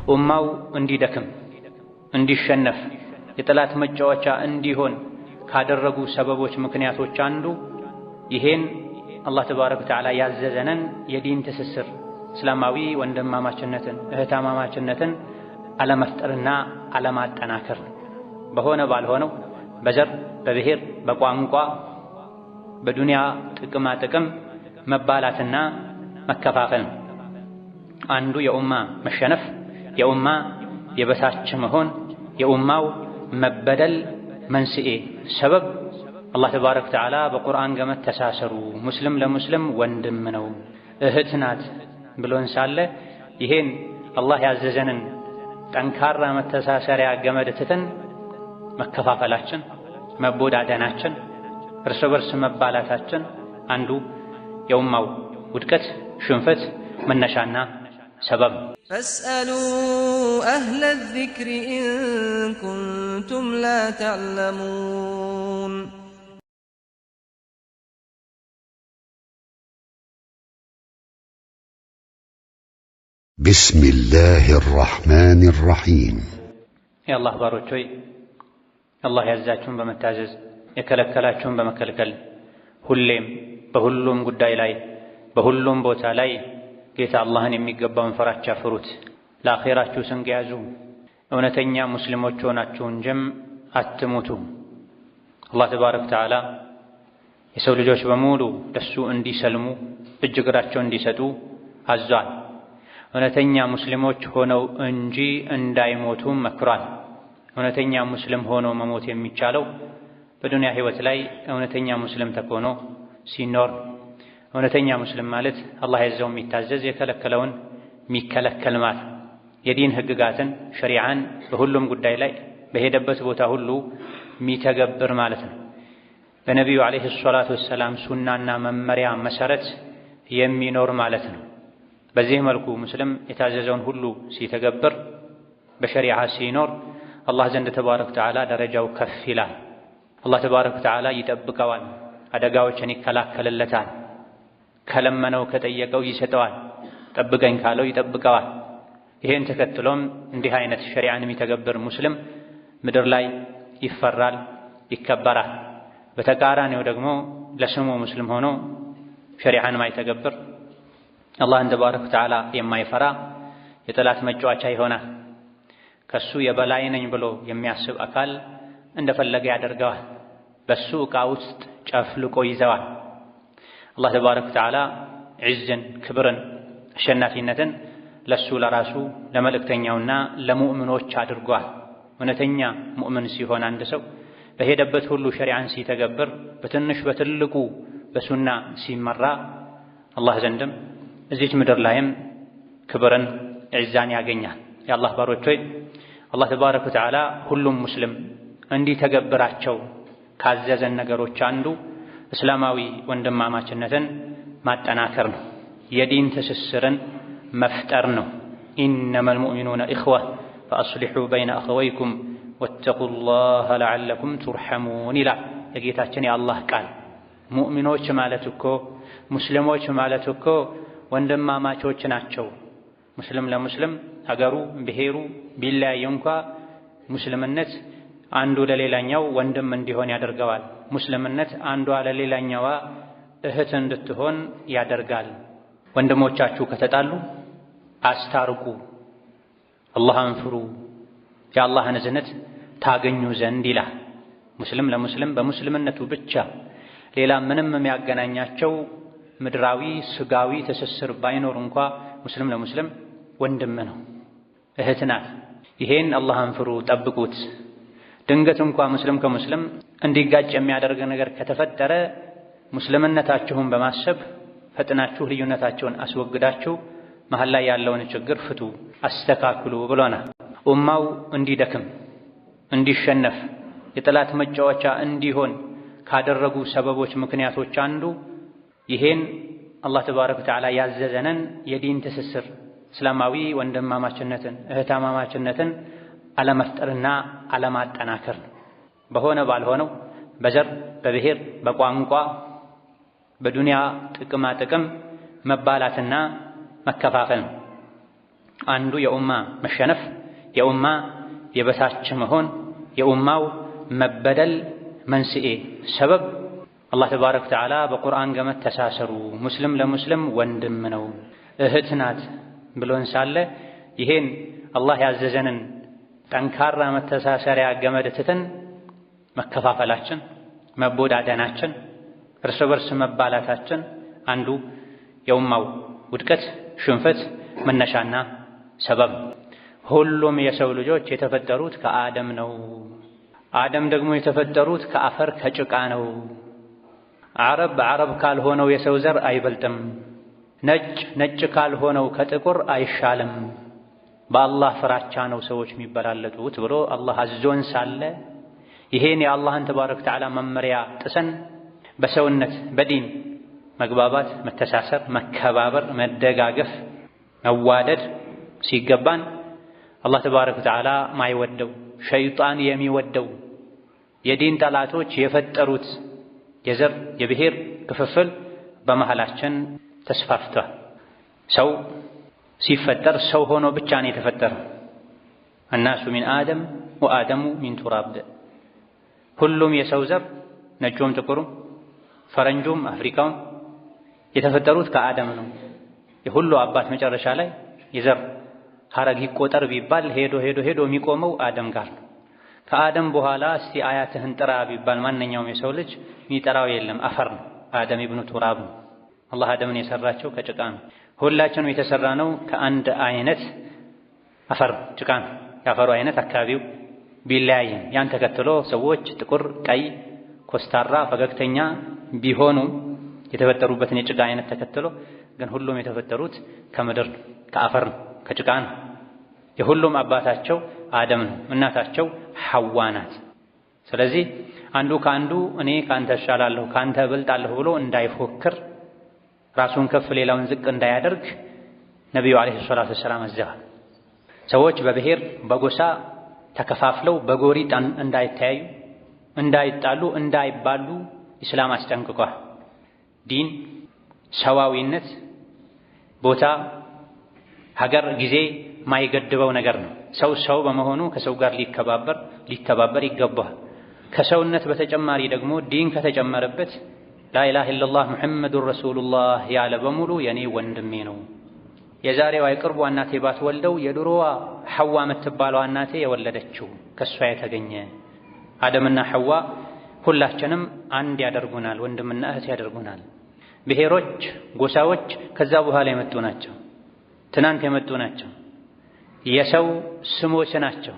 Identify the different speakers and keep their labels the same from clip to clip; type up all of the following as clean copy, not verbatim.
Speaker 1: ኡማው እንዲደክም እንዲሸነፍ የጠላት መጫወቻ እንዲሆን ካደረጉ ሰበቦች ምክንያቶች አንዱ ይሄን አላህ ተባረከ ወተዓላ ያዘዘንን የዲን ትስስር እስላማዊ ወንድማማችነትን እህታማማችነትን አለመፍጠርና አለማጠናከር በሆነ ባልሆነው በዘር በብሔር በቋንቋ በዱንያ ጥቅማ ጥቅም መባላትና መከፋፈል አንዱ የኡማ መሸነፍ የኡማ የበታች መሆን የኡማው መበደል መንስኤ ሰበብ አላህ ተባረከ ወተዓላ በቁርአን ገመድ ተሳሰሩ ሙስሊም ለሙስሊም ወንድም ነው እህት ናት ብሎን ሳለ ይሄን አላህ ያዘዘንን ጠንካራ መተሳሰሪያ ገመድ ትተን መከፋፈላችን መቦዳደናችን እርስ በርስ መባላታችን አንዱ የኡማው ውድቀት ሽንፈት መነሻና ሰበብ
Speaker 2: فاسألوا أهل الذكر إن كنتم لا تعلمون
Speaker 3: بسم الله الرحمن الرحيم
Speaker 1: يا الله باروچوي الله ያዛችሁን በመታዘዝ የከለከላችሁን በመከልከል ሁሌም በሁሉም ጉዳይ ላይ በሁሉም ቦታ ላይ ጌታ አላህን የሚገባውን ፈራቻ ፍሩት ለአኺራችሁ ስንቅ ያዙ እውነተኛ ሙስሊሞች ሆናችሁ እንጂም አትሙቱ አላህ ተባረከ ወተዓላ የሰው ልጆች በሙሉ ለሱ እንዲሰልሙ እጅ እግራቸውን እንዲሰጡ አዟል እውነተኛ ሙስሊሞች ሆነው እንጂ እንዳይሞቱ መክሯል እውነተኛ ሙስሊም ሆኖ መሞት የሚቻለው በዱንያ ህይወት ላይ እውነተኛ ሙስሊም ተኮኖ ሲኖር እውነተኛ ሙስሊም ማለት አላህ ያዘው የሚታዘዝ የከለከለውን የሚከለከል ማለት የዲን ህግጋትን ሸሪዓን በሁሉም ጉዳይ ላይ በሄደበት ቦታ ሁሉ የሚተገብር ማለት ነው በነቢዩ አለይሂ ሰላቱ ወሰላም ሱናና መመሪያ መሰረት የሚኖር ማለት ነው በዚህ መልኩ ሙስሊም የታዘዘውን ሁሉ ሲተገብር በሸሪዓ ሲኖር አላህ ዘንድ ተባረከ ወተዓላ ደረጃው ከፍ ይላል አላህ ተባረከ ወተዓላ ይጠብቀዋል አደጋዎችን ይከላከልለታል ከለመነው ከጠየቀው ይሰጠዋል ጠብቀኝ ካለው ይጠብቀዋል ይሄን ተከትሎም እንዲህ አይነት ሸሪዓን የሚተገብር ሙስሊም ምድር ላይ ይፈራል ይከበራል በተቃራኒው ደግሞ ለስሙ ሙስሊም ሆኖ ሸሪዓን ማይተገብር አላህን ተባረከ ወተዓላ የማይፈራ የጠላት መጫወቻ ይሆናል ከሱ የበላይ ነኝ ብሎ የሚያስብ አካል እንደፈለገ ያደርገዋል በሱ ዕቃ ውስጥ ጨፍልቆ ይዘዋል አላህ ተባረከ ወተዓላ ዒዝን ክብርን አሸናፊነትን ለሱ ለራሱ ለመልእክተኛውና ለሙእሚኖች አድርጓል እውነተኛ ሙእምን ሲሆን አንድ ሰው በሄደበት ሁሉ ሸሪዓን ሲተገብር በትንሽ በትልቁ በሱና ሲመራ አላህ ዘንድም እዚች ምድር ላይም ክብርን ዒዛን ያገኛል የአላህ ባሮች ሆይ አላህ ተባረከ ወተዓላ ሁሉም ሙስሊም እንዲተገብራቸው ካዘዘን ነገሮች አንዱ እስላማዊ ወንድማማችነትን ማጠናከር ነው የዲን ትስስርን መፍጠር ነው ኢነመል ሙእሚኑነ ኢኽዋ ፈአስሊሑ በይነ አኸወይኩም ወተቁላህ ለዐለኩም ቱርሐሙን ይላል የጌታችን የአላህ ቃል ሙእሚኖች ማለት እኮ ሙስሊሞች ማለት እኮ ወንድማማቾች ናቸው ሙስሊም ለሙስሊም ሀገሩ ብሔሩ ቢለያይ እንኳ ሙስሊምነት አንዱ ለሌላኛው ወንድም እንዲሆን ያደርገዋል ሙስሊምነት አንዷ ለሌላኛዋ እህት እንድትሆን ያደርጋል ወንድሞቻችሁ ከተጣሉ አስታርቁ አላህን ፍሩ የአላህን እዝነት ታገኙ ዘንድ ይላል ሙስሊም ለሙስሊም በሙስሊምነቱ ብቻ ሌላ ምንም የሚያገናኛቸው ምድራዊ ስጋዊ ትስስር ባይኖር እንኳ ሙስሊም ለሙስሊም ወንድም ነው እህት ናት ይሄን አላህን ፍሩ ጠብቁት ድንገት እንኳ ሙስሊም ከሙስሊም እንዲጋጭ የሚያደርግ ነገር ከተፈጠረ ሙስሊምነታችሁን በማሰብ ፈጥናችሁ ልዩነታችሁን አስወግዳችሁ መሃል ላይ ያለውን ችግር ፍቱ አስተካክሉ ብሎናል ኡማው እንዲደክም እንዲሸነፍ የጠላት መጫወቻ እንዲሆን ካደረጉ ሰበቦች ምክንያቶች አንዱ ይሄን አላህ ተባረከ ወተዓላ ያዘዘንን የዲን ትስስር እስላማዊ ወንድማማችነትን እህታማማችነትን አለመፍጠርና አለማጠናከር በሆነ ባልሆነው በዘር በብሔር በቋንቋ በዱንያ ጥቅማ ጥቅም መባላትና መከፋፈል አንዱ የኡማ መሸነፍ፣ የኡማ የበታች መሆን፣ የኡማው መበደል መንስኤ ሰበብ አላህ ተባረከ ወተዓላ በቁርአን ገመድ ተሳሰሩ፣ ሙስሊም ለሙስሊም ወንድም ነው እህት ናት ብሎን ሳለ ይሄን አላህ ያዘዘንን ጠንካራ መተሳሰሪያ ገመድ ትተን መከፋፈላችን፣ መቦዳደናችን፣ እርስ በርስ መባላታችን አንዱ የኡማው ውድቀት፣ ሽንፈት መነሻና ሰበብ። ሁሉም የሰው ልጆች የተፈጠሩት ከአደም ነው። አደም ደግሞ የተፈጠሩት ከአፈር ከጭቃ ነው። አረብ ካልሆነው የሰው ዘር አይበልጥም። ነጭ ካልሆነው ከጥቁር አይሻልም። በአላህ ፍራቻ ነው ሰዎች የሚበላለጡት ብሎ አላህ አዞን ሳለ ይሄን የአላህን ተባረከ ወተዓላ መመሪያ ጥሰን በሰውነት በዲን መግባባት፣ መተሳሰር፣ መከባበር፣ መደጋገፍ፣ መዋደድ ሲገባን አላህ ተባረከ ወተዓላ ማይወደው ሸይጣን የሚወደው የዲን ጠላቶች የፈጠሩት የዘር የብሔር ክፍፍል በመሃላችን ተስፋፍቷል። ሰው ሲፈጠር ሰው ሆኖ ብቻ ነው የተፈጠረው። الناس من آدم وآدم من تراب። ሁሉም የሰው ዘር ነጩም ጥቁሩም ፈረንጁም አፍሪካውም የተፈጠሩት ከአደም ነው። የሁሉ አባት መጨረሻ ላይ የዘር ሐረግ ይቆጠር ቢባል ሄዶ የሚቆመው አደም ጋር ነው። ከአደም በኋላ እስቲ አያትህን ጥራ ቢባል ማንኛውም የሰው ልጅ የሚጠራው የለም፣ አፈር ነው። አደም ኢብኑ ቱራብ ነው። አላህ አደምን የሰራቸው ከጭቃ ነው። ሁላችንም የተሰራ ነው ከአንድ አይነት አፈር ጭቃ ነው። የአፈሩ አይነት አካባቢው ቢለያይም ያን ተከትሎ ሰዎች ጥቁር፣ ቀይ፣ ኮስታራ፣ ፈገግተኛ ቢሆኑም የተፈጠሩበትን የጭቃ አይነት ተከትሎ ግን ሁሉም የተፈጠሩት ከምድር ነው፣ ከአፈር ነው፣ ከጭቃ ነው። የሁሉም አባታቸው አደም ነው፣ እናታቸው ሐዋ ናት። ስለዚህ አንዱ ከአንዱ እኔ ካንተ እሻላለሁ ካንተ እበልጣለሁ ብሎ እንዳይፎክር፣ ራሱን ከፍ ሌላውን ዝቅ እንዳያደርግ ነቢዩ ዓለይሂ ሰላቱ ወሰላም አዘዋል። ሰዎች በብሔር በጎሳ ተከፋፍለው በጎሪጥ እንዳይተያዩ፣ እንዳይጣሉ፣ እንዳይባሉ ኢስላም አስጠንቅቋል። ዲን ሰዋዊነት ቦታ፣ ሀገር፣ ጊዜ ማይገድበው ነገር ነው። ሰው በመሆኑ ከሰው ጋር ሊተባበር ይገባል። ከሰውነት በተጨማሪ ደግሞ ዲን ከተጨመረበት ላኢላሃ ኢለላህ ሙሐመዱር ረሱሉላህ ያለ በሙሉ የኔ ወንድሜ ነው። የዛሬዋ የቅርቧ እናቴ ባትወልደው የድሮዋ ሐዋ የምትባለው እናቴ የወለደችው ከሷ የተገኘ አደምና ሐዋ ሁላችንም አንድ ያደርጉናል፣ ወንድምና እህት ያደርጉናል። ብሔሮች፣ ጎሳዎች ከዛ በኋላ የመጡ ናቸው፣ ትናንት የመጡ ናቸው፣ የሰው ስሞች ናቸው።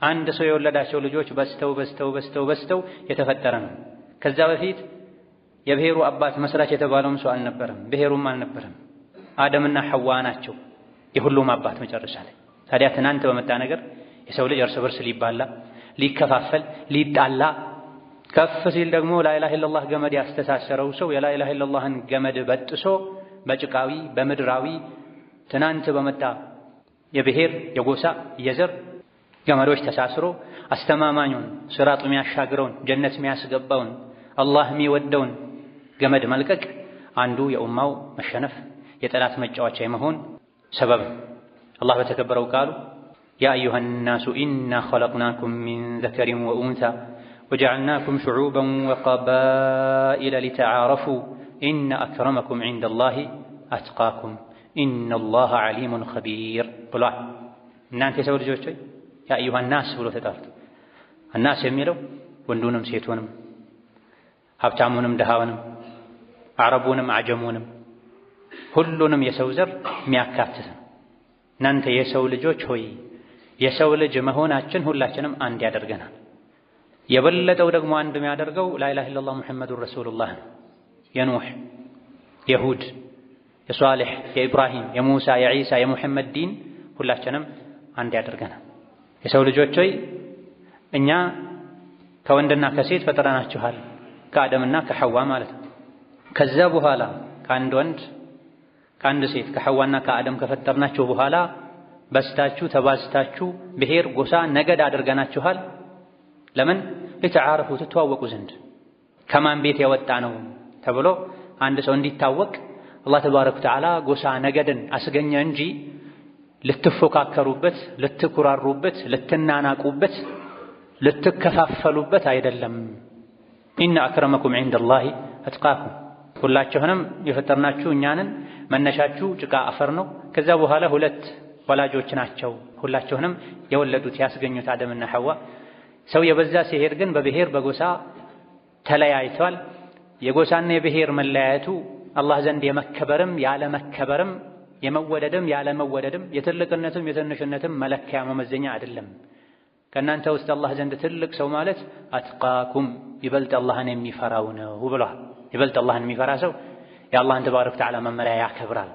Speaker 1: አንድ ሰው የወለዳቸው ልጆች በስተው የተፈጠረ ነው። ከዛ በፊት የብሔሩ አባት መስራች የተባለውም ሰው አልነበረም፣ ብሔሩም አልነበረም። አደምና ሐዋ ናቸው የሁሉም አባት መጨረሻ ላይ። ታዲያ ትናንት በመጣ ነገር የሰው ልጅ እርስ በርስ ሊባላ፣ ሊከፋፈል፣ ሊጣላ፣ ከፍ ሲል ደግሞ ላኢላሃ ኢለላህ ገመድ ያስተሳሰረው ሰው የላኢላሃ ኢለላህን ገመድ በጥሶ በጭቃዊ በምድራዊ ትናንት በመጣ የብሔር የጎሳ የዘር ገመዶች ተሳስሮ አስተማማኙን ሲራጥ የሚያሻግረውን ጀነት የሚያስገባውን አላህ የሚወደውን ገመድ መልቀቅ አንዱ የኡማው መሸነፍ የጠላት መጫወቻ የመሆን ሰበብ። አላህ በተከበረው ቃሉ ያ አዩሃ ናሱ ኢና ኸለቅናኩም ሚን ዘከሪን ወኡንሳ ወጀዐልናኩም ሹዑበን ወቀባኢለ ሊተዓረፉ ኢነ አክረመኩም ዒንደላሂ አትቃኩም ኢነላሃ ዓሊሙን ኸቢር ብሏል። እናንተ የሰው ልጆች ሆይ ያ አዩሃ ናስ ብሎ ተጠርቶ አናስ የሚለው ወንዱንም ሴቱንም ሀብታሙንም ድሃውንም አረቡንም አጀሙንም ሁሉንም የሰው ዘር የሚያካትት ነው። እናንተ የሰው ልጆች ሆይ የሰው ልጅ መሆናችን ሁላችንም አንድ ያደርገናል። የበለጠው ደግሞ አንድ የሚያደርገው ላኢላሃ ኢለላህ ሙሐመዱር ረሱሉላህ ነው። የኑህ የሁድ የሷሊህ የኢብራሂም የሙሳ የዒሳ የሙሐመድ ዲን ሁላችንም አንድ ያደርገናል። የሰው ልጆች ሆይ እኛ ከወንድና ከሴት ፈጥረናችኋል፣ ከአደምና ከሐዋ ማለት ነው። ከዛ በኋላ ከአንድ ወንድ ከአንድ ሴት ከሐዋና ከአደም ከፈጠርናችሁ በኋላ በስታችሁ ተባዝታችሁ ብሔር፣ ጎሳ፣ ነገድ አድርገናችኋል። ለምን? ሊተዓረፉ ትተዋወቁ ዘንድ ከማን ቤት የወጣ ነው ተብሎ አንድ ሰው እንዲታወቅ አላህ ተባረከ ወተዓላ ጎሳ ነገድን አስገኘ እንጂ ልትፎካከሩበት፣ ልትኩራሩበት፣ ልትናናቁበት፣ ልትከፋፈሉበት አይደለም። ኢነ አክረመኩም ዒንደላሂ አትቃኩም። ሁላችሁንም የፈጠርናችሁ እኛንን፣ መነሻችሁ ጭቃ አፈር ነው። ከዛ በኋላ ሁለት ወላጆች ናቸው ሁላችሁንም የወለዱት ያስገኙት አደምና ሐዋ። ሰው የበዛ ሲሄድ ግን በብሔር በጎሳ ተለያይቷል። የጎሳና የብሔር መለያየቱ አላህ ዘንድ የመከበርም ያለመከበርም የመወደድም ያለመወደድም የትልቅነትም የትንሽነትም መለኪያ መመዘኛ አይደለም። ከእናንተ ውስጥ አላህ ዘንድ ትልቅ ሰው ማለት አትቃኩም ይበልጥ አላህን የሚፈራው ነው ብሏል። ይበልጥ አላህን የሚፈራ ሰው የአላህን ተባረከ ወተዓላ መመሪያ ያከብራል፣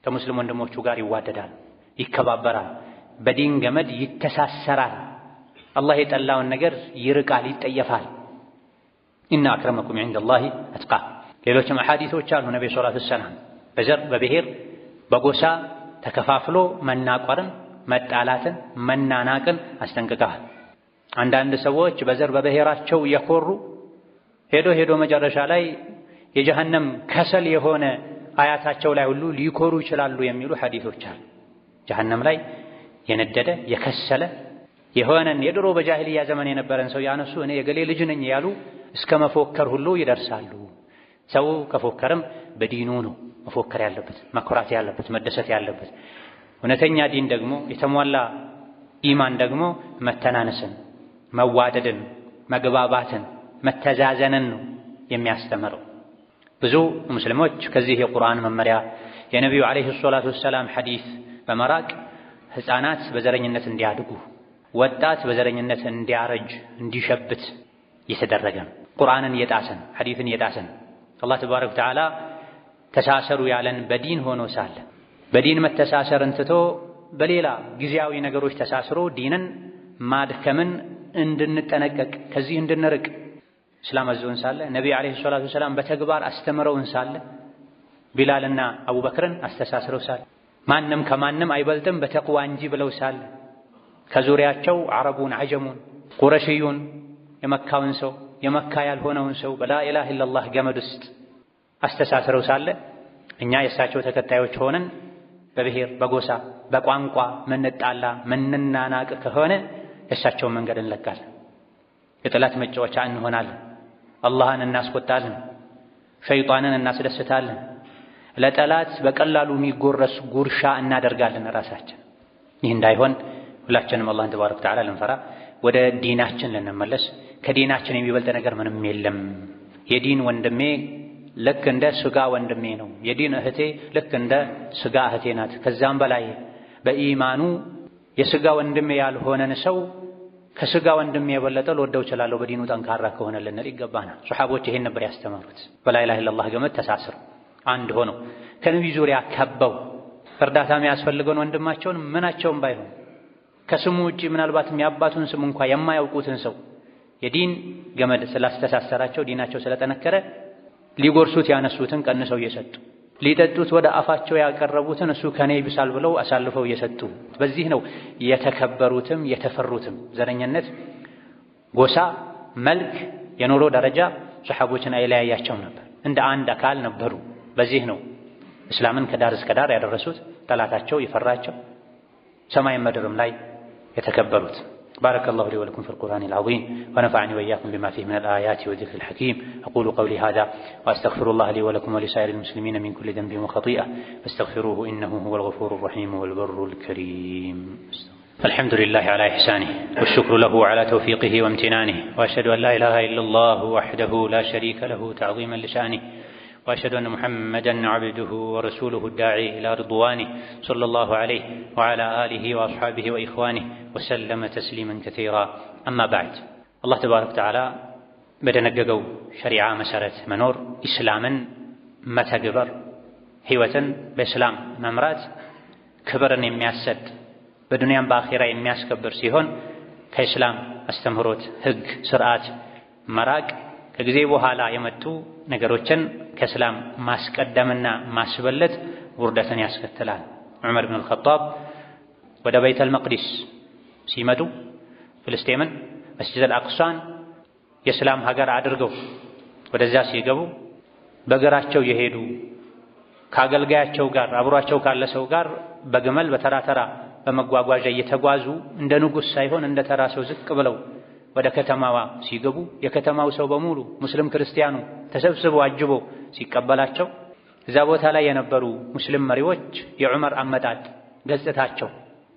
Speaker 1: ከሙስሊም ወንድሞቹ ጋር ይዋደዳል፣ ይከባበራል፣ በዲን ገመድ ይተሳሰራል፣ አላህ የጠላውን ነገር ይርቃል፣ ይጠየፋል። ኢነ አክረመኩም ዒንደላሂ አትቃኩም። ሌሎችም አሐዲሶች አሉ። ነብዩ ሰለላሁ ዐለይሂ ወሰለም በዘር በብሔር በጎሳ ተከፋፍሎ መናቆርን፣ መጣላትን፣ መናናቅን አስጠንቅቀዋል። አንዳንድ ሰዎች በዘር በብሔራቸው የኮሩ ሄዶ መጨረሻ ላይ የጀሃነም ከሰል የሆነ አያታቸው ላይ ሁሉ ሊኮሩ ይችላሉ የሚሉ ሐዲሶች አሉ። ጀሃነም ላይ የነደደ የከሰለ የሆነን የድሮ በጃሂልያ ዘመን የነበረን ሰው ያነሱ እኔ የገሌ ልጅ ነኝ ያሉ እስከ መፎከር ሁሉ ይደርሳሉ። ሰው ከፎከረም በዲኑ ነው መፎከር ያለበት፣ መኩራት ያለበት፣ መደሰት ያለበት። እውነተኛ ዲን ደግሞ የተሟላ ኢማን ደግሞ መተናነስን፣ መዋደድን፣ መግባባትን፣ መተዛዘንን ነው የሚያስተምረው። ብዙ ሙስሊሞች ከዚህ የቁርአን መመሪያ የነቢዩ ዓለይሂ ሰላቱ ወሰላም ሐዲስ በመራቅ ሕፃናት በዘረኝነት እንዲያድጉ፣ ወጣት በዘረኝነት እንዲያረጅ እንዲሸብት እየተደረገ ነው። ቁርአንን እየጣሰን ሐዲስን እየጣሰን አላህ ተባረከ ወተዓላ ተሳሰሩ ያለን በዲን ሆኖ ሳለ በዲን መተሳሰርን ትቶ በሌላ ጊዜያዊ ነገሮች ተሳስሮ ዲንን ማድከምን እንድንጠነቀቅ ከዚህ እንድንርቅ እስላም አዞን ሳለ ነቢዩ ዓለይሂ ሰላቱ ወሰላም በተግባር አስተምረውን ሳለ ቢላልና አቡበክርን አስተሳስረው ሳለ ማንም ከማንም አይበልጥም በተቅዋ እንጂ ብለው ሳለ ከዙሪያቸው አረቡን፣ አጀሙን፣ ቁረሽዩን የመካውን ሰው የመካ ያልሆነውን ሰው በላ ኢላሃ ኢለላህ ገመድ ውስጥ አስተሳስረው ሳለ እኛ የእሳቸው ተከታዮች ሆነን በብሔር በጎሳ በቋንቋ ምንጣላ ምንናናቅ ከሆነ የእሳቸውን መንገድ እንለቃለን፣ የጠላት መጫወቻ እንሆናለን፣ አላህን እናስቆጣለን፣ ሸይጣንን እናስደስታለን፣ ለጠላት በቀላሉ የሚጎረስ ጉርሻ እናደርጋለን ራሳችን። ይህ እንዳይሆን ሁላችንም አላህን ተባረከ ወተዓላ ልንፈራ፣ ወደ ዲናችን ልንመለስ። ከዲናችን የሚበልጥ ነገር ምንም የለም። የዲን ወንድሜ ልክ እንደ ስጋ ወንድሜ ነው። የዲን እህቴ ልክ እንደ ስጋ እህቴ ናት። ከዛም በላይ በኢማኑ የስጋ ወንድሜ ያልሆነን ሰው ከስጋ ወንድሜ የበለጠ ልወደው እችላለሁ በዲኑ ጠንካራ ከሆነ ልንል ይገባናል። ሱሐቦች ይሄን ነበር ያስተማሩት። በላ ኢላሃ ኢለላህ ገመድ ተሳስረው አንድ ሆነው ከነቢዩ ዙሪያ ከበው እርዳታ የሚያስፈልገውን ወንድማቸውን ምናቸውም ባይሆን ከስሙ ውጪ ምናልባትም የአባቱን ስም እንኳ የማያውቁትን ሰው የዲን ገመድ ስላስተሳሰራቸው ዲናቸው ስለጠነከረ ሊጎርሱት ያነሱትን ቀንሰው እየሰጡ ሊጠጡት ወደ አፋቸው ያቀረቡትን እሱ ከኔ ይብሳል ብለው አሳልፈው እየሰጡ በዚህ ነው የተከበሩትም የተፈሩትም። ዘረኝነት፣ ጎሳ፣ መልክ፣ የኑሮ ደረጃ ሱሐቦችን አይለያያቸውም ነበር። እንደ አንድ አካል ነበሩ። በዚህ ነው እስላምን ከዳር እስከ ዳር ያደረሱት፣ ጠላታቸው የፈራቸው፣ ሰማይ ምድርም ላይ የተከበሩት። بارك الله لي ولكم في القرآن العظيم ونفعني وإياكم بما فيه من الآيات والذكر الحكيم. أقول قولي هذا وأستغفر الله لي ولكم ولسائر المسلمين من كل ذنب وخطيئة فاستغفروه إنه هو الغفور الرحيم والبر الكريم. الحمد لله على إحسانه والشكر له على توفيقه وامتنانه وأشهد أن لا إله إلا الله وحده لا شريك له تعظيما لشأنه وأشهد أن محمدًا عبده ورسوله الداعي إلى رضوانه صلى الله عليه وعلى آله وأصحابه وإخوانه وسلم تسليما كثيرا. أما بعد الله تبارك وتعالى بدنققوا شريعة مسارة منور إسلاما متقبر هيوة بإسلام ممرات كبرا يمياسد بدنيا بآخرة يمياس كبر سيهون كإسلام استمهروت هق سرعات مراك ከጊዜ በኋላ የመጡ ነገሮችን ከእስላም ማስቀደምና ማስበለጥ ውርደትን ያስከትላል። ዑመር ብን አልኸጣብ ወደ ቤተል መቅዲስ ሲመጡ ፍልስጤምን መስጂድ አልአቅሷን የእስላም ሀገር አድርገው ወደዚያ ሲገቡ በእግራቸው የሄዱ ከአገልጋያቸው ጋር አብሯቸው ካለ ሰው ጋር በግመል በተራ በመጓጓዣ እየተጓዙ እንደ ንጉሥ ሳይሆን እንደ ተራ ሰው ዝቅ ብለው ወደ ከተማዋ ሲገቡ የከተማው ሰው በሙሉ ሙስሊም ክርስቲያኑ ተሰብስቦ አጅቦ ሲቀበላቸው እዛ ቦታ ላይ የነበሩ ሙስሊም መሪዎች የዑመር አመጣጥ ገጽታቸው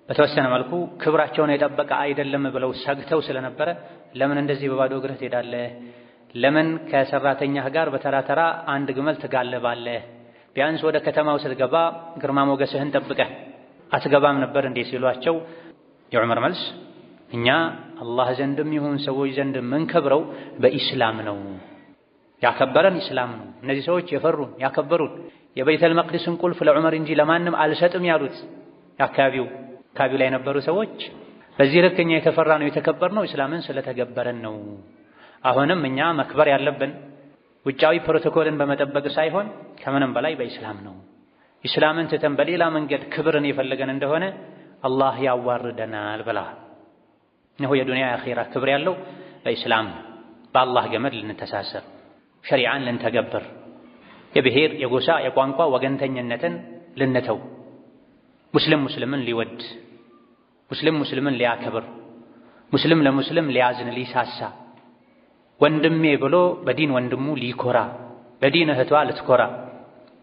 Speaker 1: በተወሰነ መልኩ ክብራቸውን የጠበቀ አይደለም ብለው ሰግተው ስለነበረ ለምን እንደዚህ በባዶ እግርህ ትሄዳለህ? ለምን ከሰራተኛህ ጋር በተራ አንድ ግመል ትጋልባለህ? ቢያንስ ወደ ከተማው ስትገባ ግርማ ሞገስህን ጠብቀህ አትገባም ነበር እንዴ ሲሏቸው የዑመር መልስ እኛ አላህ ዘንድም ይሁን ሰዎች ዘንድ የምንከብረው በኢስላም ነው። ያከበረን ኢስላም ነው። እነዚህ ሰዎች የፈሩን ያከበሩን የበይተል መቅዲስን ቁልፍ ለዑመር እንጂ ለማንም አልሰጥም ያሉት አካባቢው ላይ የነበሩ ሰዎች በዚህ ልክ እኛ የተፈራ ነው የተከበር ነው ኢስላምን ስለተገበረን ነው። አሁንም እኛ መክበር ያለብን ውጫዊ ፕሮቶኮልን በመጠበቅ ሳይሆን ከምንም በላይ በኢስላም ነው። ኢስላምን ትተን በሌላ መንገድ ክብርን የፈለገን እንደሆነ አላህ ያዋርደናል ብላ ነው። የዱንያ የአኺራ ክብር ያለው በኢስላም በአላህ ገመድ ልንተሳሰር ሸሪዓን ልንተገብር የብሔር የጎሳ የቋንቋ ወገንተኝነትን ልንተው ሙስሊምን ሊወድ ሙስሊምን ሊያከብር ሙስሊም ለሙስሊም ሊያዝን ሊሳሳ ወንድሜ ብሎ በዲን ወንድሙ ሊኮራ በዲን እህቷ ልትኮራ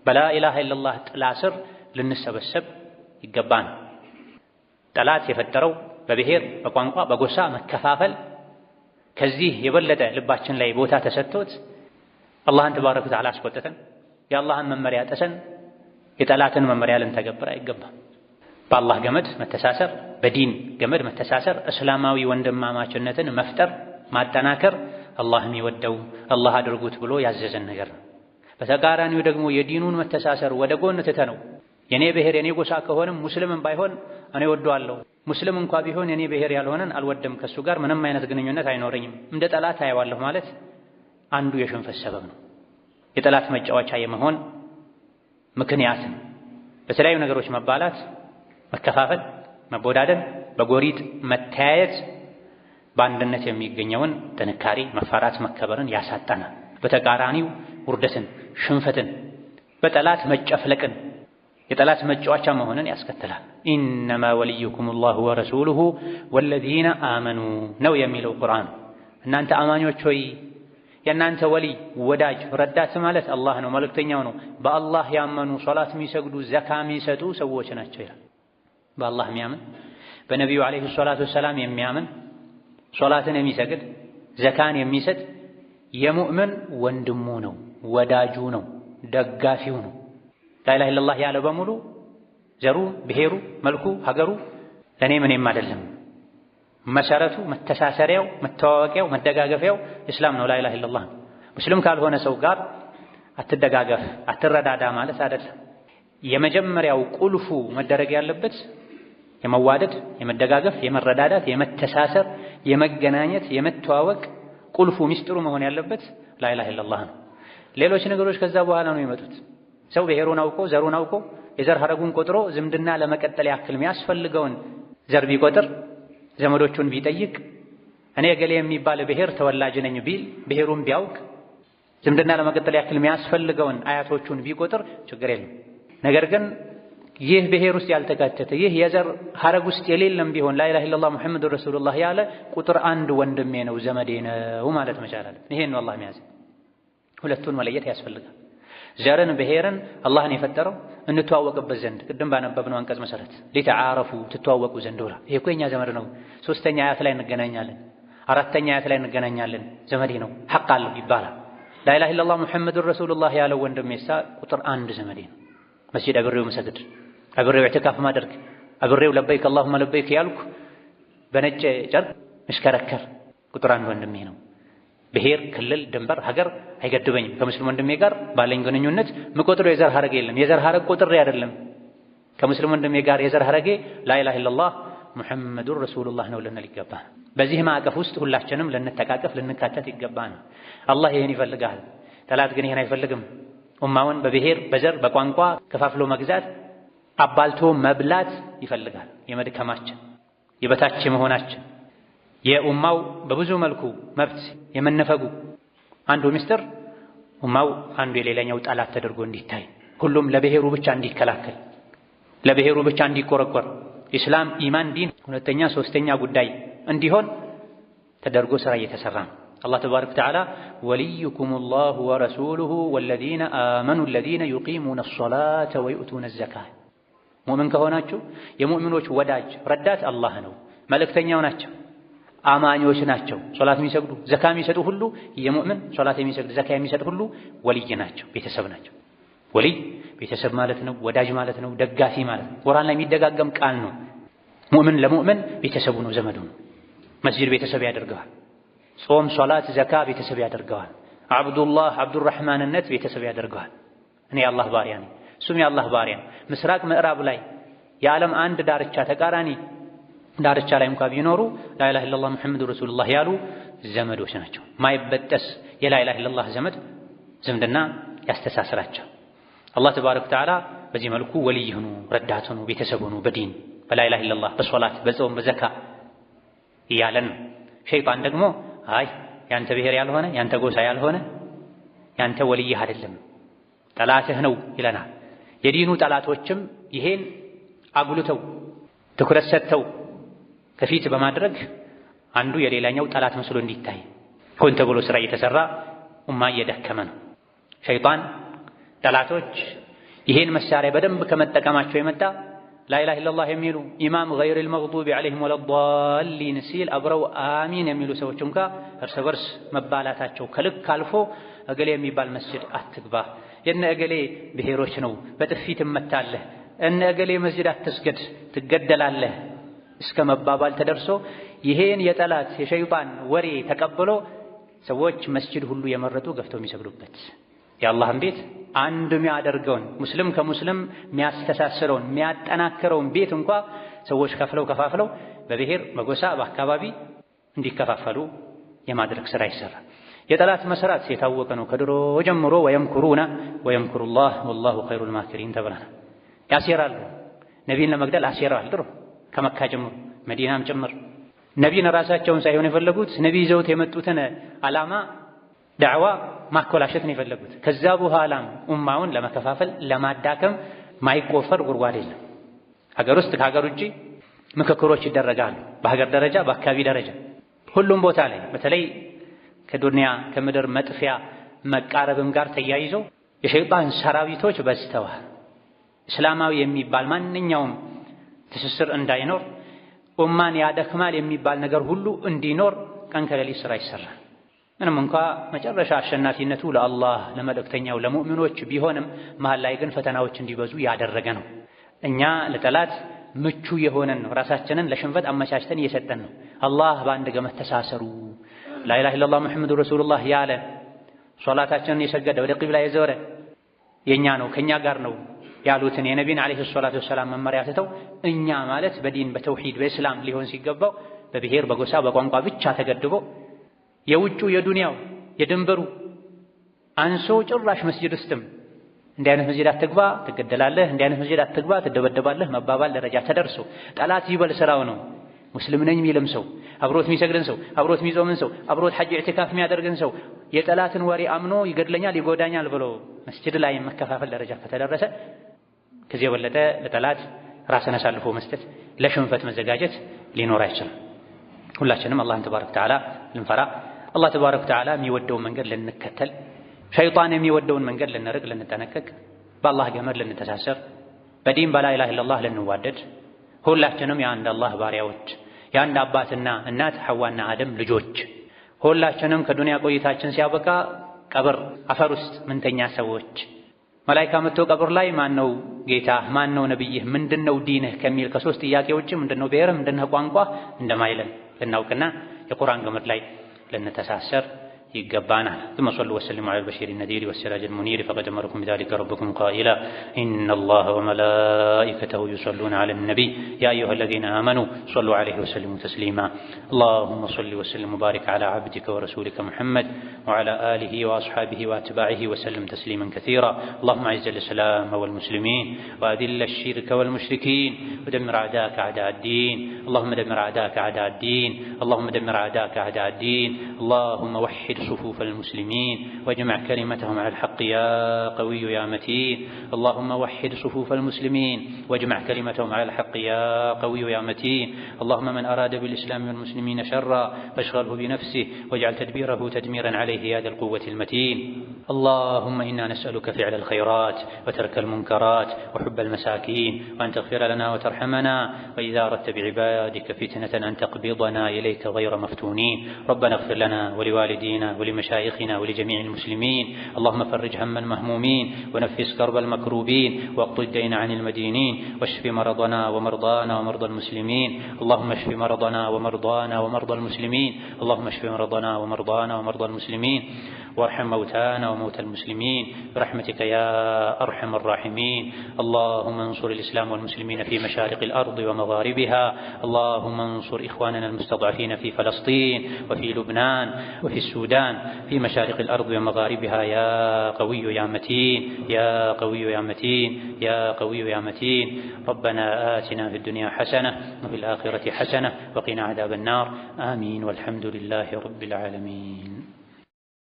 Speaker 1: በላ ኢላሃ ኢላላህ ጥላ ስር ልንሰበሰብ ይገባን። ጠላት የፈጠረው በብሔር በቋንቋ በጎሳ መከፋፈል ከዚህ የበለጠ ልባችን ላይ ቦታ ተሰጥቶት አላህን ተባረከ ወተዓላ አስቆጥተን የአላህን መመሪያ ጥሰን የጠላትን መመሪያ ልንተገብር አይገባም። በአላህ ገመድ መተሳሰር በዲን ገመድ መተሳሰር እስላማዊ ወንድማማችነትን መፍጠር ማጠናከር አላህ የሚወደው አላህ አድርጉት ብሎ ያዘዘን ነገር ነው። በተቃራኒው ደግሞ የዲኑን መተሳሰር ወደ ጎን ትተነው የኔ ብሔር የኔ ጎሳ ከሆነም ሙስሊምም ባይሆን እኔ ወደዋለሁ ሙስሊም እንኳ ቢሆን የኔ ብሔር ያልሆነን አልወደም ከሱ ጋር ምንም አይነት ግንኙነት አይኖረኝም እንደ ጠላት አየዋለሁ ማለት አንዱ የሽንፈት ሰበብ ነው። የጠላት መጫወቻ የመሆን ምክንያት ነው። በተለያዩ ነገሮች መባላት መከፋፈል መቦዳደን በጎሪጥ መተያየት በአንድነት የሚገኘውን ጥንካሬ መፈራት መከበርን ያሳጣናል። በተቃራኒው ውርደትን ሽንፈትን በጠላት መጨፍለቅን የጠላት መጫወቻ መሆንን ያስከትላል። ኢነማ ወልዩኩም አላሁ ወረሱሉሁ ወለዚነ አመኑ ነው የሚለው ቁርአን። እናንተ አማኞች ሆይ የእናንተ ወሊ ወዳጅ ረዳት ማለት አላህ ነው መልእክተኛው ነው በአላህ ያመኑ ሶላት የሚሰግዱ ዘካ የሚሰጡ ሰዎች ናቸው ይላል። በአላህ የሚያምን በነቢዩ ዓለይሂ ሰላቱ ወሰላም የሚያምን ሶላትን የሚሰግድ ዘካን የሚሰጥ የሙእምን ወንድሙ ነው ወዳጁ ነው ደጋፊው ነው። ላኢላሃ ኢለላህ ያለ በሙሉ ዘሩ ብሔሩ መልኩ ሀገሩ ለኔ ምንም አይደለም። መሰረቱ መተሳሰሪያው መተዋወቂያው መደጋገፊያው እስላም ነው ላኢላሃ ኢለላህ። ሙስሊም ካልሆነ ሰው ጋር አትደጋገፍ አትረዳዳ ማለት አይደለም። የመጀመሪያው ቁልፉ መደረግ ያለበት የመዋደድ የመደጋገፍ የመረዳዳት የመተሳሰር የመገናኘት የመተዋወቅ ቁልፉ ሚስጥሩ መሆን ያለበት ላኢላሃ ኢለላህ ነው። ሌሎች ነገሮች ከዛ በኋላ ነው የሚመጡት። ሰው ብሔሩን አውቆ ዘሩን አውቆ የዘር ሐረጉን ቆጥሮ ዝምድና ለመቀጠል ያክል የሚያስፈልገውን ዘር ቢቆጥር ዘመዶቹን ቢጠይቅ እኔ ገሌ የሚባል ብሔር ተወላጅ ነኝ ቢል ብሔሩን ቢያውቅ ዝምድና ለመቀጠል ያክል የሚያስፈልገውን አያቶቹን ቢቆጥር ችግር የለም። ነገር ግን ይህ ብሔር ውስጥ ያልተካተተ ይህ የዘር ሐረግ ውስጥ የሌለም ቢሆን ላኢላሃ ኢለላህ ሙሐመዱር ረሱሉላህ ያለ ቁጥር አንድ ወንድሜ ነው ዘመዴ ነው ማለት መቻል አለ። ይሄን ነው አላህ የሚያዝ። ሁለቱን መለየት ያስፈልጋል። ዘርን ብሔርን አላህን የፈጠረው እንተዋወቅበት ዘንድ ቅድም ባነበብነው አንቀጽ መሰረት ሊተዓረፉ ትተዋወቁ ዘንድ ወራ ይሄ እኮ የኛ ዘመድ ነው። ሶስተኛ አያት ላይ እንገናኛለን፣ አራተኛ አያት ላይ እንገናኛለን። ዘመዴ ነው ሐቅ አለው ይባላል። ላኢላሃ ኢለላህ ሙሐመዱር ረሱሉላህ ያለው ወንድሜሳ ቁጥር አንድ ዘመዴ ነው። መስጂድ አብሬው መሰግድ አብሬው ኢዕቲካፍ ማድረግ አብሬው ለበይክ አላሁመ ለበይክ ያልኩ በነጭ ጨርቅ ምሽከረከር ቁጥር አንድ ወንድሜ ነው። ብሔር ክልል ድንበር ሀገር አይገድበኝም። ከሙስሊም ወንድሜ ጋር ባለኝ ግንኙነት ምቆጥረው የዘር ሐረግ የለም። የዘር ሐረግ ቆጥሬ አይደለም ከሙስሊም ወንድሜ ጋር የዘር ሐረጌ ላኢላሃ ኢለላህ ሙሐመዱር ረሱሉላህ ነው ልንል ይገባል። በዚህ ማዕቀፍ ውስጥ ሁላችንም ልንተቃቀፍ ልንካተት ይገባል። አላህ ይሄን ይፈልጋል። ጠላት ግን ይሄን አይፈልግም። ኡማውን በብሔር በዘር በቋንቋ ከፋፍሎ መግዛት አባልቶ መብላት ይፈልጋል። የመድከማችን የበታች መሆናችን የኡማው በብዙ መልኩ መብት የመነፈጉ አንዱ ምስጢር ኡማው አንዱ የሌላኛው ጠላት ተደርጎ እንዲታይ ሁሉም ለብሔሩ ብቻ እንዲከላከል ለብሔሩ ብቻ እንዲቆረቆር ኢስላም፣ ኢማን፣ ዲን ሁለተኛ ሶስተኛ ጉዳይ እንዲሆን ተደርጎ ስራ እየተሰራ ነው። አላህ ተባረከ ወተዓላ ወልዩኩሙላሁ ወረሱሉሁ ወለዚነ አመኑ ለዚነ ዩቂሙነ ሶላተ ወዩእቱነ ዘካተ። ሙእምን ከሆናችሁ የሙእሚኖች ወዳጅ ረዳት አላህ ነው፣ መልእክተኛው ናቸው፣ አማኞች ናቸው። ሶላት የሚሰግዱ ዘካ የሚሰጡ ሁሉ የሙእምን ሶላት የሚሰግድ ዘካ የሚሰጥ ሁሉ ወልይ ናቸው፣ ቤተሰብ ናቸው። ወልይ ቤተሰብ ማለት ነው፣ ወዳጅ ማለት ነው፣ ደጋፊ ማለት ነው። ቁርአን ላይ የሚደጋገም ቃል ነው። ሙእምን ለሙእምን ቤተሰቡ ነው፣ ዘመዱ ነው። መስጂድ ቤተሰብ ያደርገዋል። ጾም፣ ሶላት፣ ዘካ ቤተሰብ ያደርገዋል። አብዱላህ አብዱራህማንነት ቤተሰብ ያደርገዋል። እኔ የአላህ ባሪያ ነኝ፣ እሱም የአላህ ባሪያ ነው። ምስራቅ ምዕራብ ላይ የዓለም አንድ ዳርቻ ተቃራኒ ዳርቻ ላይ እንኳ ቢኖሩ ላኢላሃ ኢለላህ ሙሐመዱ ረሱሉላህ ያሉ ዘመዶች ናቸው። ማይበጠስ የላኢላሃ ኢለላህ ዘመድ ዝምድና ያስተሳስራቸው። አላህ ተባረከ ወተዓላ በዚህ መልኩ ወልይ ሁኑ፣ ረዳት ሁኑ፣ ቤተሰብ ሁኑ በዲን በላኢላሃ ኢለላህ በሶላት በጾም በዘካ እያለን ነው። ሸይጣን ደግሞ አይ ያንተ ብሔር ያልሆነ ያንተ ጎሳ ያልሆነ ያንተ ወልይህ አይደለም ጠላትህ ነው ይለናል። የዲኑ ጠላቶችም ይሄን አጉልተው ትኩረት ሰጥተው ከፊት በማድረግ አንዱ የሌላኛው ጠላት መስሎ እንዲታይ ሆን ተብሎ ስራ እየተሰራ ኡማ እየደከመ ነው። ሸይጣን ጠላቶች ይሄን መሳሪያ በደንብ ከመጠቀማቸው የመጣ ላኢላሃ ኢለላህ የሚሉ ኢማም ገይሪል መግዱቢ ዐለይሂም ወለዷሊን ሲል አብረው አሚን የሚሉ ሰዎች እንኳ እርስ በርስ መባላታቸው ከልክ አልፎ እገሌ የሚባል መስጂድ አትግባ፣ የነ እገሌ ብሔሮች ነው በጥፊ ትመታለህ፣ እነ እገሌ መስጂድ አትስገድ ትገደላለህ እስከ መባባል ተደርሶ ይሄን የጠላት የሸይጣን ወሬ ተቀብሎ ሰዎች መስጂድ ሁሉ የመረጡ ገፍተው የሚሰግዱበት የአላህን ቤት አንድ የሚያደርገውን ሙስሊም ከሙስሊም የሚያስተሳስረውን የሚያጠናክረውን ቤት እንኳ ሰዎች ከፋፍለው በብሔር በጎሳ በአካባቢ እንዲከፋፈሉ የማድረግ ስራ ይሰራል። የጠላት መስራት የታወቀ ነው ከድሮ ጀምሮ። ወየምኩሩና ወየምኩሩላህ ወላሁ ኸይሩል ማኪሪን ተብለናል። ያሴራሉ፣ ነቢይን ለመግደል አሴራል ድሮ ከመካ ጀምሮ መዲናም ጭምር። ነቢይን ራሳቸውን ሳይሆን የፈለጉት ነቢይ ይዘውት የመጡትን ዓላማ ዳዕዋ ማኮላሸት ነው የፈለጉት። ከዛ በኋላም ኡማውን ለመከፋፈል ለማዳከም ማይቆፈር ጉድጓድ የለም። ሀገር ውስጥ ከሀገር ውጪ ምክክሮች ይደረጋሉ። በሀገር ደረጃ በአካባቢ ደረጃ ሁሉም ቦታ ላይ በተለይ ከዱንያ ከምድር መጥፊያ መቃረብም ጋር ተያይዞ የሸይጣን ሰራዊቶች በዝተዋል። እስላማዊ የሚባል ማንኛውም ትስስር እንዳይኖር ኡማን ያደክማል የሚባል ነገር ሁሉ እንዲኖር ቀን ከሌሊት ስራ ይሰራል። ምንም እንኳ መጨረሻ አሸናፊነቱ ለአላህ ለመልእክተኛው ለሙእሚኖች ቢሆንም መሃል ላይ ግን ፈተናዎች እንዲበዙ ያደረገ ነው። እኛ ለጠላት ምቹ የሆነን ነው፣ ራሳችንን ለሽንፈት አመቻችተን እየሰጠን ነው። አላህ በአንድ ገመድ ተሳሰሩ ላኢላሃ ኢለላህ ሙሐመዱ ረሱሉላህ ያለ ሶላታችንን የሰገደ ወደ ቂብላ የዞረ የኛ ነው ከኛ ጋር ነው ያሉትን የነቢን ዓለይሂ ሰላቱ ወሰላም መመሪያ ትተው እኛ ማለት በዲን በተውሂድ በእስላም ሊሆን ሲገባው በብሔር በጎሳ በቋንቋ ብቻ ተገድቦ የውጩ የዱንያው የድንበሩ አንሶ ጭራሽ መስጂድ ውስጥም እንዲህ አይነት መስጂድ አትግባ ትገደላለህ፣ እንዲህ አይነት መስጂድ አትግባ ትደበደባለህ መባባል ደረጃ ተደርሶ ጠላት ይበል ስራው ነው። ሙስሊም ነኝ የሚልም ሰው አብሮት የሚሰግድን ሰው አብሮት የሚጾምን ሰው አብሮት ሐጅ ኢዕቲካፍ የሚያደርግን ሰው የጠላትን ወሬ አምኖ ይገድለኛል ይጎዳኛል ብሎ መስጂድ ላይ መከፋፈል ደረጃ ከተደረሰ ከዚህ የበለጠ ለጠላት ራስን አሳልፎ መስጠት ለሽንፈት መዘጋጀት ሊኖር አይችልም። ሁላችንም አላህን ተባረከ ወተዓላ ልንፈራ፣ አላህ ተባረከ ወተዓላ የሚወደውን መንገድ ልንከተል፣ ሸይጣን የሚወደውን መንገድ ልንርቅ ልንጠነቀቅ፣ በአላህ ገመድ ልንተሳሰር፣ በዲን በላኢላሃ ኢለላህ ልንዋደድ፣ ሁላችንም የአንድ አላህ ባሪያዎች የአንድ አባትና እናት ሐዋና አደም ልጆች ሁላችንም ከዱንያ ቆይታችን ሲያበቃ ቀብር አፈር ውስጥ ምንተኛ ሰዎች መላኢካ መጥቶ ቀብር ላይ ማነው ጌታህ ማነው ነብይህ ምንድነው ዲንህ ከሚል ከሶስት ጥያቄ ውጪ ምንድነው ብሔርህ ምንድነው ቋንቋ እንደማይለን ልናውቅና የቁርአን ገመድ ላይ ልንተሳሰር يقبانا ثم صلوا وسلموا على البشير النذير والسراج المنير فقد أمركم بذلك ربكم قائلا إن الله وملائكته يصلون على النبي يا أيها الذين آمنوا صلوا عليه وسلموا تسليما اللهم صل وسلم وبارك على عبدك ورسولك محمد وعلى آله وأصحابه وأتباعه وسلم تسليما كثيرا اللهم أعز الإسلام والمسلمين وأذل الشرك والمشركين ودمر أعداءك أعداء الدين اللهم دمر أعداءك أعداء الدين اللهم دمر أعداءك أعداء الدين اللهم وحد صفوف المسلمين واجمع كلمتهم على الحق يا قوي يا متين. اللهم وحد صفوف المسلمين واجمع كلمتهم على الحق يا قوي يا متين. اللهم من أراد بالإسلام والمسلمين شرا فاشغله بنفسه واجعل تدبيره تدميرا عليه يا ذا القوة المتين. اللهم إنا نسألك فعل الخيرات وترك المنكرات وحب المساكين، وأن تغفر لنا وترحمنا، وإذا أردت بعبادك فتنة أن تقبضنا إليك غير مفتونين. ربنا اغفر لنا ولوالدينا ولمشايخنا ولجميع المسلمين. اللهم فرج هم المهمومين ونفس كرب المكروبين واقض الدين عن المدينين، واشف مرضنا ومرضانا ومرضى المسلمين. اللهم اشف مرضنا ومرضانا ومرضى المسلمين. اللهم اشف مرضنا ومرضانا ومرضى المسلمين، وارحم موتانا وموتى المسلمين برحمتك يا أرحم الراحمين. اللهم انصر الإسلام والمسلمين في مشارق الأرض ومغاربها. اللهم انصر إخواننا المستضعفين في فلسطين وفي لبنان وفي السودان، في مشارق الأرض ومغاربها يا قوي يا متين يا قوي يا متين يا قوي يا متين. ربنا آتنا في الدنيا حسنة وفي الآخرة حسنة وقنا عذاب النار. آمين والحمد لله رب العالمين.